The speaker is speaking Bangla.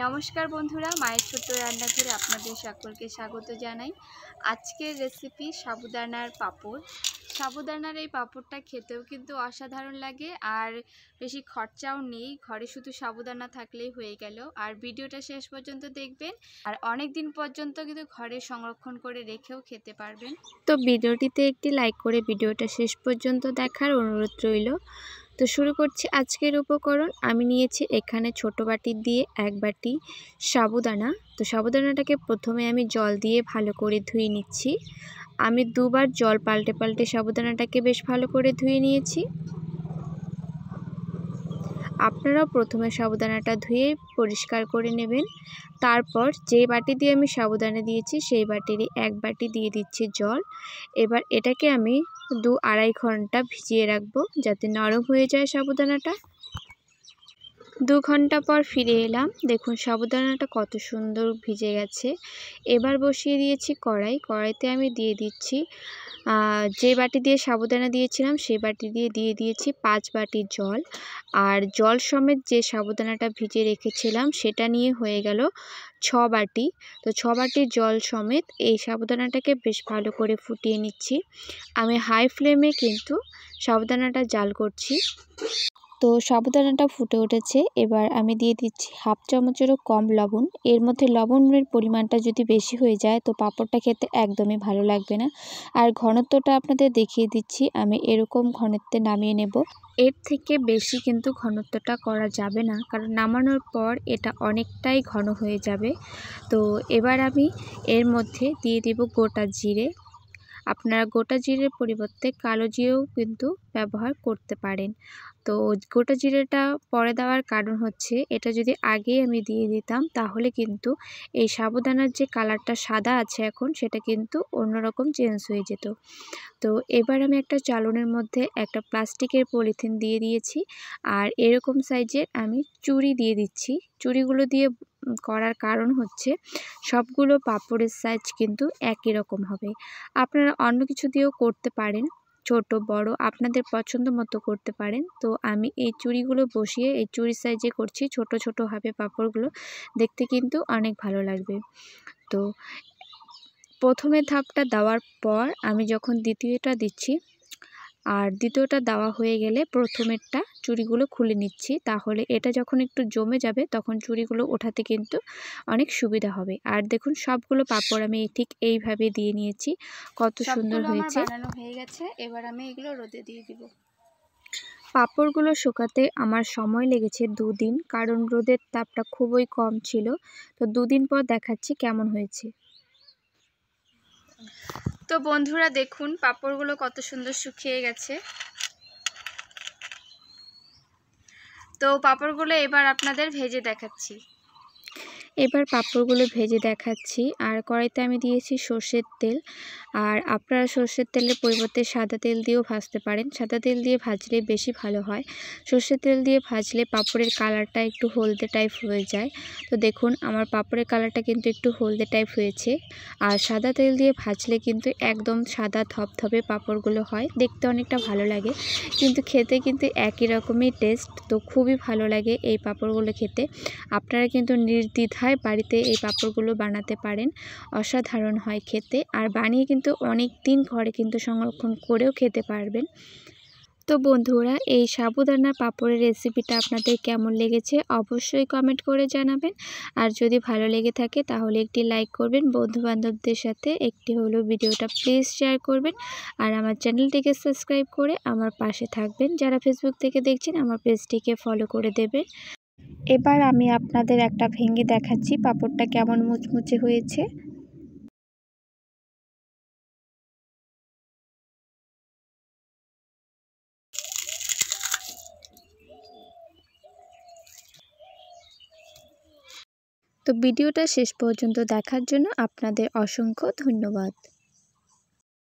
নমস্কার বন্ধুরা, মায়ের ছোট্ট রান্নাঘরে আপনাদের সকলকে স্বাগত জানাই। আজকের রেসিপি সাবুদানার পাঁপড়। সাবুদানার এই পাঁপড়টা খেতেও কিন্তু অসাধারণ লাগে, আর বেশি খরচাও নেই। ঘরে শুধু সাবুদানা থাকলেই হয়ে গেল। আর ভিডিওটা শেষ পর্যন্ত দেখবেন, আর অনেক দিন পর্যন্ত কিন্তু ঘরে সংরক্ষণ করে রেখেও খেতে পারবেন। তো ভিডিওটিতে একটি লাইক করে ভিডিওটা শেষ পর্যন্ত দেখার অনুরোধ রইল। তো শুরু করছি আজকের উপকরণ। আমি নিয়েছি এখানে ছোট বাটি দিয়ে 1 বাটি সাবুদানা। তো সাবুদানাটাকে প্রথমে আমি জল দিয়ে ভালো করে ধুয়ে নিচ্ছি। আমি দুবার জল পাল্টে পাল্টে সাবুদানাটাকে বেশ ভালো করে ধুয়ে নিয়েছি। আপনারাও প্রথমে সাবুদানাটা ধুয়ে পরিষ্কার করে নেবেন। তারপর যে বাটি দিয়ে আমি সাবুদানা দিয়েছি সেই বাটিরই 1 বাটি দিয়ে দিচ্ছি জল। এবার এটাকে আমি 2-2.5 ঘন্টা ভিজিয়ে রাখবো যাতে নরম হয়ে যায় সাবুদানাটা। 2 ঘন্টা পর ফিরে এলাম। দেখুন সাবুদানাটা কত সুন্দর ভিজে গেছে। এবার বসিয়ে দিয়েছি কড়াই। কড়াইতে আমি দিয়ে দিচ্ছি যে বাটি দিয়ে সাবুদানা দিয়েছিলাম সেই বাটি দিয়ে দিয়েছি 5 বাটি জল। আর জল সমেত যে সাবুদানাটা ভিজিয়ে রেখেছিলাম সেটা নিয়ে হয়ে গেল 6 বাটি। তো 6 বাটি জল সমেত এই সাবুদানাটাকে বেশ ভালো করে ফুটিয়ে নিচ্ছি। আমি হাই ফ্লেমে কিন্তু সাবুদানাটা জাল করছি। তো সাবুদানাটা ফুটে উঠেছে। এবার আমি দিয়ে দিচ্ছি 1/2 চামচেরও কম লবণ। এর মধ্যে লবণের পরিমাণটা যদি বেশি হয়ে যায় তো পাঁপড়টা খেতে একদমই ভালো লাগবে না। আর ঘনত্বটা আপনাদের দেখিয়ে দিচ্ছি, আমি এরকম ঘনত্বে নামিয়ে নেব। এর থেকে বেশি কিন্তু ঘনত্বটা করা যাবে না, কারণ নামানোর পর এটা অনেকটাই ঘন হয়ে যাবে। তো এবার আমি এর মধ্যে দিয়ে দেব গোটা জিরে। আপনারা গোটা জিরের পরিবর্তে কালো জিরেও কিন্তু ব্যবহার করতে পারেন। তো গোটা জিরেটা পরে দেওয়ার কারণ হচ্ছে, এটা যদি আগেই আমি দিয়ে দিতাম তাহলে কিন্তু এই সাবুদানার যে কালারটা সাদা আছে এখন সেটা কিন্তু অন্যরকম চেঞ্জ হয়ে যেত। তো এবার আমি একটা চালনের মধ্যে একটা প্লাস্টিকের পলিথিন দিয়ে দিয়েছি, আর এরকম সাইজের আমি চুড়ি দিয়ে দিচ্ছি। চুড়িগুলো দিয়ে করার কারণ হচ্ছে সবগুলো পাঁপড়ের সাইজ কিন্তু একই রকম হবে। আপনারা অন্য কিছু দিয়েও করতে পারেন, ছোট বড় আপনাদের পছন্দ মতো করতে পারেন। তো আমি এই চুড়িগুলো বসিয়ে এই চুড়ি সাইজে করছি, ছোট ছোট হবে পাঁপড়গুলো, দেখতে কিন্তু অনেক ভালো লাগবে। তো প্রথমের ধাপটা দেওয়ার পর আমি যখন দ্বিতীয়টা দিচ্ছি, আর দ্বিতীয়টা দেওয়া হয়ে গেলে প্রথমেরটা চুড়িগুলো খুলে নিচ্ছি, তাহলে এটা যখন একটু জমে যাবে তখন চুড়িগুলো ওঠাতে কিন্তু অনেক সুবিধা হবে। আর দেখুন সবগুলো পাঁপড় আমি ঠিক এইভাবে দিয়ে নিয়েছি, কত সুন্দর হয়েছে। বানানো হয়ে গেছে। এবার আমি এগুলো রোদে দিয়ে দিব। পাঁপড়গুলো শুকাতে আমার সময় লেগেছে 2 দিন, কারণ রোদের তাপটা খুবই কম ছিল। তো 2 দিন পর দেখাচ্ছি কেমন হয়েছে। তো বন্ধুরা দেখুন পাঁপড়গুলো কত সুন্দর শুকিয়ে গেছে। তো পাঁপড়গুলো এবার আপনাদের ভেজে দেখাচ্ছি। এবার পাঁপড়গুলো ভেজে দেখাচ্ছি। আর কড়াইতে আমি দিয়েছি সর্ষের তেল। আর আপনারা সর্ষের তেলের পরিবর্তে সাদা তেল দিয়েও ভাজতে পারেন। সাদা তেল দিয়ে ভাজলে বেশি ভালো হয়। সর্ষের তেল দিয়ে ভাজলে পাঁপড়ের কালারটা একটু হলদে টাইপ হয়ে যায়। তো দেখুন আমার পাঁপড়ের কালারটা কিন্তু একটু হলদে টাইপ হয়েছে। আর সাদা তেল দিয়ে ভাজলে কিন্তু একদম সাদা ধপধপে পাঁপড়গুলো হয়, দেখতে অনেকটা ভালো লাগে, কিন্তু খেতে কিন্তু একই রকমই টেস্ট। তো খুবই ভালো লাগে এই পাঁপড়গুলো খেতে। আপনারা কিন্তু নির্দ্বিধায় বাড়িতে এই পাঁপড়গুলো বানাতে পারেন, অসাধারণ হয় খেতে। আর বানিয়ে কিন্তু অনেক দিন ঘরে কিন্তু সংরক্ষণ করেও খেতে পারবেন। তো বন্ধুরা এই সাবুদানার পাঁপড়ের রেসিপিটা আপনাদের কেমন লেগেছে অবশ্যই কমেন্ট করে জানাবেন। আর যদি ভালো লেগে থাকে তাহলে একটি লাইক করবেন, বন্ধুবান্ধবদের সাথে একটি হলো ভিডিওটা প্লিজ শেয়ার করবেন। আর আমার চ্যানেলটিকে সাবস্ক্রাইব করে আমার পাশে থাকবেন। যারা ফেসবুক থেকে দেখছেন আমার পেজটিকে ফলো করে দেবেন। এবার আমি আপনাদের একটা ভেঙে দেখাচ্ছি পাঁপড়টা কেমন মুচমুচে হয়েছে। তো ভিডিওটা শেষ পর্যন্ত দেখার জন্য আপনাদের অসংখ্য ধন্যবাদ।